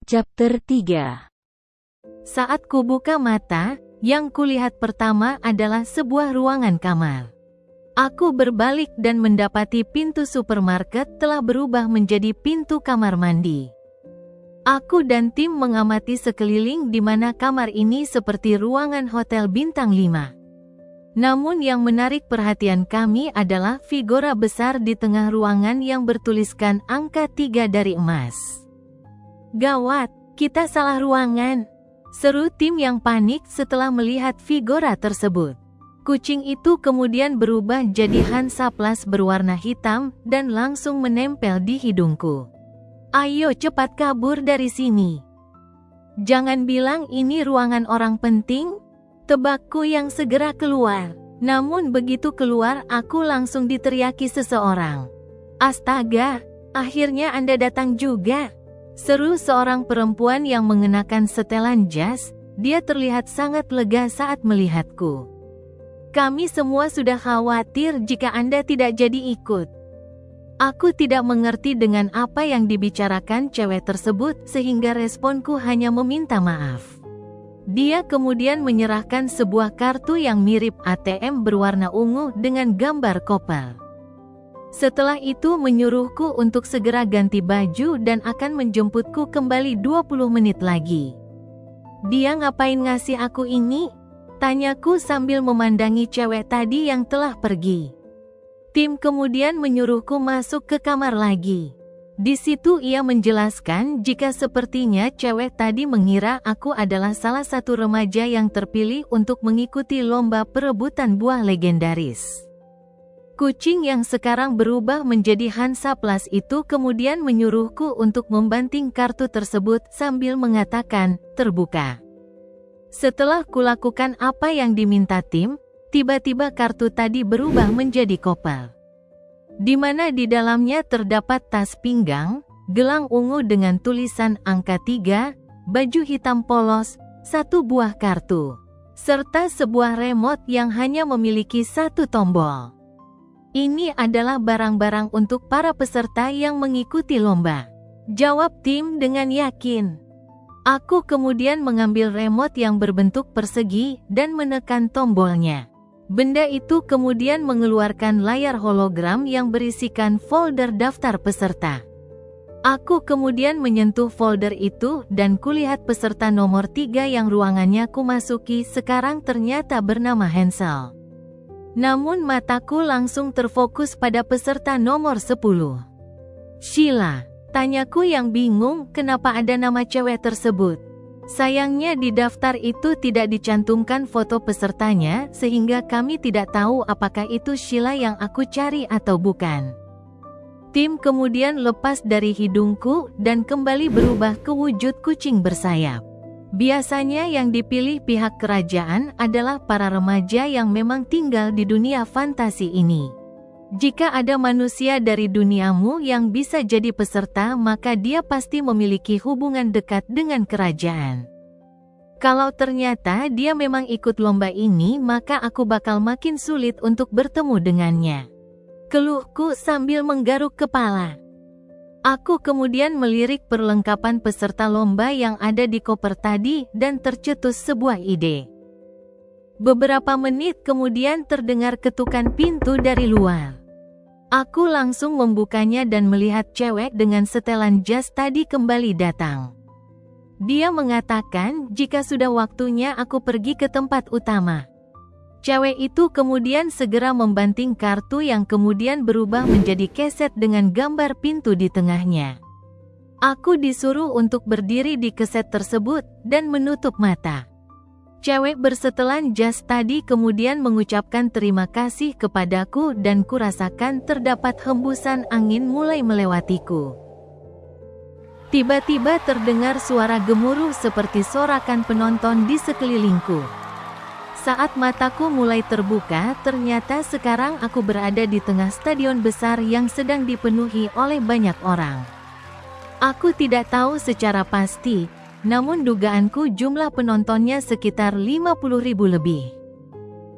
Chapter 3. Saat kubuka mata, yang kulihat pertama adalah sebuah ruangan kamar. Aku berbalik dan mendapati pintu supermarket telah berubah menjadi pintu kamar mandi. Aku dan tim mengamati sekeliling di mana kamar ini seperti ruangan hotel bintang 5. Namun yang menarik perhatian kami adalah figura besar di tengah ruangan yang bertuliskan angka 3 dari emas. Gawat, kita salah ruangan, seru tim yang panik setelah melihat figura tersebut. Kucing itu kemudian berubah jadi Hansaplast berwarna hitam dan langsung menempel di hidungku. Ayo cepat kabur dari sini. Jangan bilang ini ruangan orang penting, tebakku yang segera keluar. Namun begitu keluar aku langsung diteriaki seseorang. Astaga, akhirnya Anda datang juga. Seru seorang perempuan yang mengenakan setelan jas, dia terlihat sangat lega saat melihatku. Kami semua sudah khawatir jika Anda tidak jadi ikut. Aku tidak mengerti dengan apa yang dibicarakan cewek tersebut sehingga responku hanya meminta maaf. Dia kemudian menyerahkan sebuah kartu yang mirip ATM berwarna ungu dengan gambar koper. Setelah itu menyuruhku untuk segera ganti baju dan akan menjemputku kembali 20 menit lagi. Dia ngapain ngasih aku ini? Tanyaku sambil memandangi cewek tadi yang telah pergi. Tim kemudian menyuruhku masuk ke kamar lagi. Di situ ia menjelaskan jika sepertinya cewek tadi mengira aku adalah salah satu remaja yang terpilih untuk mengikuti lomba perebutan buah legendaris. Kucing yang sekarang berubah menjadi Hansaplast itu kemudian menyuruhku untuk membanting kartu tersebut sambil mengatakan, terbuka. Setelah kulakukan apa yang diminta tim, tiba-tiba kartu tadi berubah menjadi koper. Di mana di dalamnya terdapat tas pinggang, gelang ungu dengan tulisan angka 3, baju hitam polos, satu buah kartu, serta sebuah remote yang hanya memiliki satu tombol. Ini adalah barang-barang untuk para peserta yang mengikuti lomba, jawab tim dengan yakin. Aku kemudian mengambil remote yang berbentuk persegi dan menekan tombolnya. Benda itu kemudian mengeluarkan layar hologram yang berisikan folder daftar peserta. Aku kemudian menyentuh folder itu dan kulihat peserta nomor 3 yang ruangannya kumasuki sekarang ternyata bernama Hansel. Namun mataku langsung terfokus pada peserta nomor 10. Sheila, tanyaku yang bingung kenapa ada nama cewek tersebut. Sayangnya di daftar itu tidak dicantumkan foto pesertanya sehingga kami tidak tahu apakah itu Sheila yang aku cari atau bukan. Tim kemudian lepas dari hidungku dan kembali berubah ke wujud kucing bersayap. Biasanya yang dipilih pihak kerajaan adalah para remaja yang memang tinggal di dunia fantasi ini. Jika ada manusia dari duniamu yang bisa jadi peserta, maka dia pasti memiliki hubungan dekat dengan kerajaan. Kalau ternyata dia memang ikut lomba ini, maka aku bakal makin sulit untuk bertemu dengannya. Keluhku sambil menggaruk kepala. Aku kemudian melirik perlengkapan peserta lomba yang ada di koper tadi dan tercetus sebuah ide. Beberapa menit kemudian terdengar ketukan pintu dari luar. Aku langsung membukanya dan melihat cewek dengan setelan jas tadi kembali datang. Dia mengatakan jika sudah waktunya aku pergi ke tempat utama. Cewek itu kemudian segera membanting kartu yang kemudian berubah menjadi keset dengan gambar pintu di tengahnya. Aku disuruh untuk berdiri di keset tersebut dan menutup mata. Cewek bersetelan jas tadi kemudian mengucapkan terima kasih kepadaku dan kurasakan terdapat hembusan angin mulai melewatiku. Tiba-tiba terdengar suara gemuruh seperti sorakan penonton di sekelilingku. Saat mataku mulai terbuka, ternyata sekarang aku berada di tengah stadion besar yang sedang dipenuhi oleh banyak orang. Aku tidak tahu secara pasti, namun dugaanku jumlah penontonnya sekitar 50.000 lebih.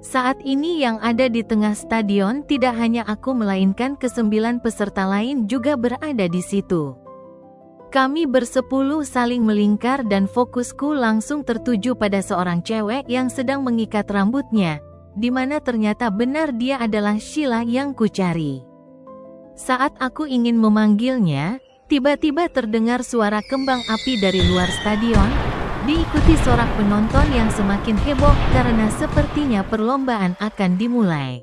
Saat ini yang ada di tengah stadion tidak hanya aku melainkan ke-9 peserta lain juga berada di situ. Kami bersepuluh saling melingkar dan fokusku langsung tertuju pada seorang cewek yang sedang mengikat rambutnya, di mana ternyata benar dia adalah Sheila yang kucari. Saat aku ingin memanggilnya, tiba-tiba terdengar suara kembang api dari luar stadion, diikuti sorak penonton yang semakin heboh karena sepertinya perlombaan akan dimulai.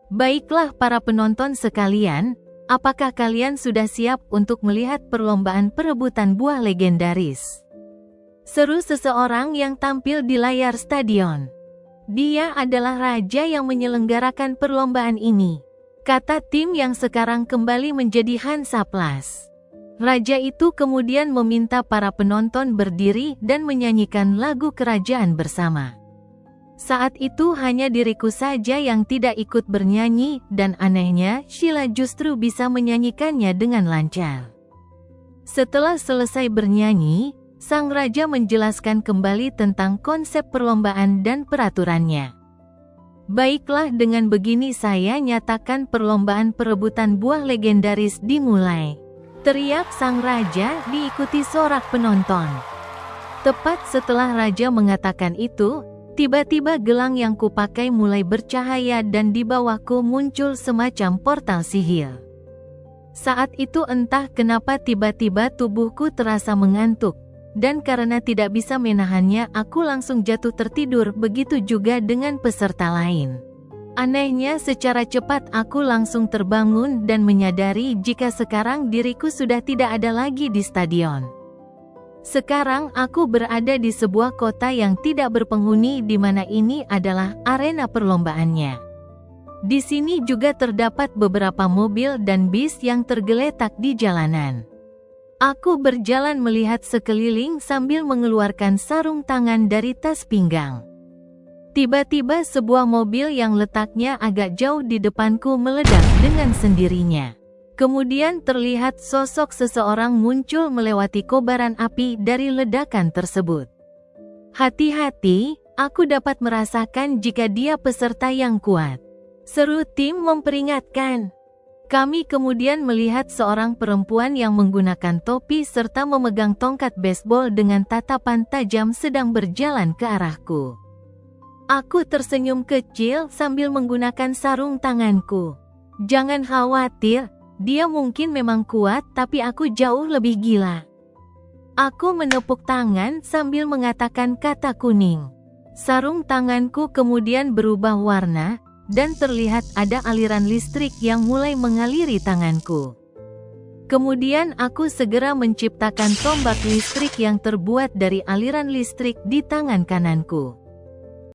Baiklah para penonton sekalian, apakah kalian sudah siap untuk melihat perlombaan perebutan buah legendaris? Seru seseorang yang tampil di layar stadion. Dia adalah raja yang menyelenggarakan perlombaan ini, kata tim yang sekarang kembali menjadi Hansaplast. Raja itu kemudian meminta para penonton berdiri dan menyanyikan lagu kerajaan bersama. Saat itu hanya diriku saja yang tidak ikut bernyanyi, dan anehnya Sheila justru bisa menyanyikannya dengan lancar. Setelah selesai bernyanyi, sang raja menjelaskan kembali tentang konsep perlombaan dan peraturannya. Baiklah, dengan begini saya nyatakan perlombaan perebutan buah legendaris dimulai, teriak sang raja diikuti sorak penonton. Tepat setelah raja mengatakan itu, tiba-tiba gelang yang kupakai mulai bercahaya dan di bawahku muncul semacam portal sihir. Saat itu entah kenapa tiba-tiba tubuhku terasa mengantuk, dan karena tidak bisa menahannya aku langsung jatuh tertidur, begitu juga dengan peserta lain. Anehnya secara cepat aku langsung terbangun dan menyadari jika sekarang diriku sudah tidak ada lagi di stadion. Sekarang aku berada di sebuah kota yang tidak berpenghuni di mana ini adalah arena perlombaannya. Di sini juga terdapat beberapa mobil dan bis yang tergeletak di jalanan. Aku berjalan melihat sekeliling sambil mengeluarkan sarung tangan dari tas pinggang. Tiba-tiba sebuah mobil yang letaknya agak jauh di depanku meledak dengan sendirinya. Kemudian terlihat sosok seseorang muncul melewati kobaran api dari ledakan tersebut. Hati-hati, aku dapat merasakan jika dia peserta yang kuat, seru tim memperingatkan. Kami kemudian melihat seorang perempuan yang menggunakan topi serta memegang tongkat baseball dengan tatapan tajam sedang berjalan ke arahku. Aku tersenyum kecil sambil menggunakan sarung tanganku. Jangan khawatir, dia mungkin memang kuat tapi aku jauh lebih gila. Aku menepuk tangan sambil mengatakan kata kuning. Sarung tanganku kemudian berubah warna, dan terlihat ada aliran listrik yang mulai mengaliri tanganku. Kemudian aku segera menciptakan tombak listrik yang terbuat dari aliran listrik di tangan kananku.